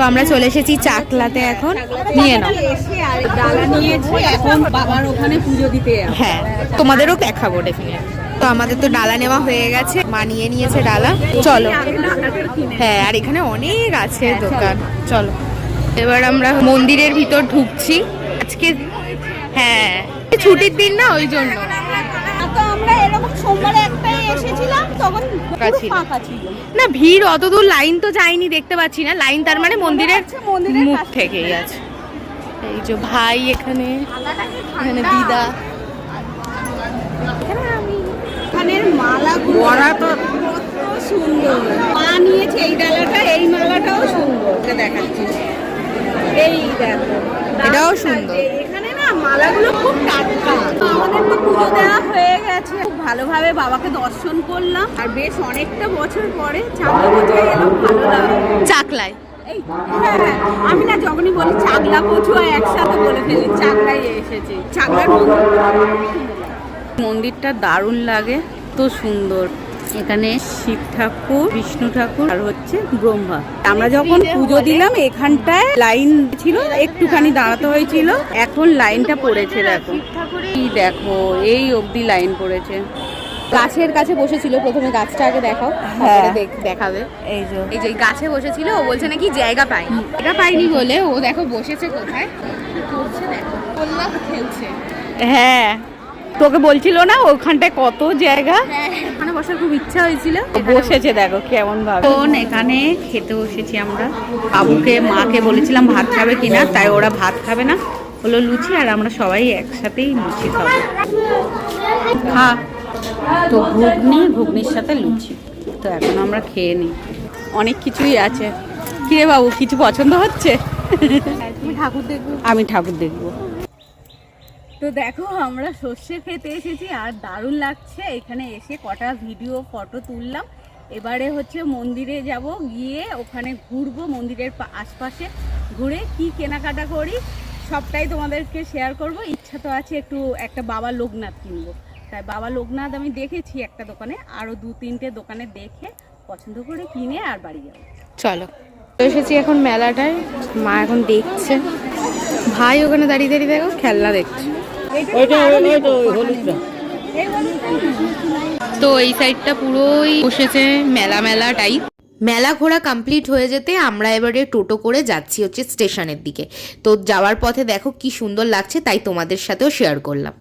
আমরা চলে এসেছি চাকলাতে এখন। নিয়ে নাও। ডালা নিয়েছি, এখন বাবার ওখানে পুজো দিতে। হ্যাঁ, তোমাদেরও দেখাবো ডেফিনেটলি। তো আমাদের তো ডালা নেওয়া হয়ে গেছে, মা নিয়ে নিয়েছে ডালা। চলো। হ্যাঁ, আর এখানে অনেক আছে দোকান। চলো এবার আমরা মন্দিরের ভিতর ঢুকছি আজকে। হ্যাঁ, ছুটির দিন না, ওই জন্য। আমরা এরকম সোমবারে একটাই এসেছিলাম, তখন ফাঁকা ছিল না, ভিড় অত দূর লাইন তো যায়নি, দেখতে পাচ্ছি না লাইন। তার মানে মন্দিরের মুখ থেকেই আছে। এই যে ভাই এখানে, এখানে দিদা, এখানের মালা বড়া তো কত সুন্দর। মা নিয়েছে এই ডালাটা, এই মালাটাও সুন্দর দেখাচ্ছি। এই দেখো, এটাও সুন্দর। এখানে না মালাগুলো খুব টাটকা। আমাদের তো পুজো দেওয়া হয়ে গেছে, খুব ভালোভাবে বাবাকে দর্শন করলাম। আর বেশ অনেকটা বছর পরে চাকলা পুজোয় এলাম, ভালো লাগলো। চাকলায় এই হ্যাঁ, আমি না যখনই বলি চাকলা পুজো একসাথে বলে ফেলি, চাকলাই এসেছি। চাকলার মন্দিরটা দারুণ লাগে, তো সুন্দর। এখানে শিব ঠাকুর, বিষ্ণু ঠাকুর আর হচ্ছে ব্রহ্মা। আমরা যখন পুজো দিলাম এখানটায় লাইন ছিল, একটুখানি দাঁড়াতে হয়েছিল, এখন লাইনটা পড়েছে। দেখো কি, দেখো এই অবধি লাইন পড়েছে। গাছের কাছে বসেছিল, প্রথমে গাছটা আগে দেখাও, দেখাবে। এই যে গাছে বসেছিল, ও বলছে নাকি জায়গা পাইনি। জায়গা পাইনি বলে ও দেখো বসেছে কোথায়, করছে দেখো, খেলছে। হ্যাঁ, তোকে বলছিল না ওখানটায় কত জায়গা, ওখানে বসার খুব ইচ্ছা হয়েছিল, বসেছে। দেখো কেমন ভাবে। এখানে খেতে বসেছি আমরা। বাবুকে মাকে বলেছিলাম ভাত খাবে কিনা, তাই ওরা ভাত খাবে না, হলো লুচি, আর আমরা সবাই একসাথেই লুচি খাবো। হ্যাঁ, তো ঘুগনির সাথে লুচি। তো এখন আমরা খেয়ে নিই। অনেক কিছুই আছে। কিরে বাবু, কিছু পছন্দ হচ্ছে? আমি ঠাকুর দেখবো। তো দেখো আমরা সর্ষে খেতে এসেছি, আর দারুণ লাগছে। এখানে এসে কটা ভিডিও ফটো তুললাম। এবারে হচ্ছে মন্দিরে যাব, গিয়ে ওখানে ঘুরবো, মন্দিরের আশপাশে ঘুরে কি কেনাকাটা করি সবটাই তোমাদেরকে শেয়ার করব। ইচ্ছা তো আছে একটু একটা বাবা লোকনাথ কিনবো, তাই বাবা লোকনাথ আমি দেখেছি একটা দোকানে, আরও 2-3টে দোকানে দেখে পছন্দ করে কিনে আর বাড়ি যাবো। চলো এসেছি এখন মেলাটায়, মা এখন দেখছে, ভাই ওখানে দাঁড়িয়ে দাঁড়িয়ে দেখো খেলনা দেখছে। তো এই সাইডটা পুরোই বসেছে মেলা মেলা টাইপ। মেলা ঘোরা কমপ্লিট হয়ে যেতে আমরা এবারে টোটো করে যাচ্ছি হচ্ছে স্টেশনের দিকে। তো যাওয়ার পথে দেখো কি সুন্দর লাগছে, তাই তোমাদের সাথেও শেয়ার করলাম।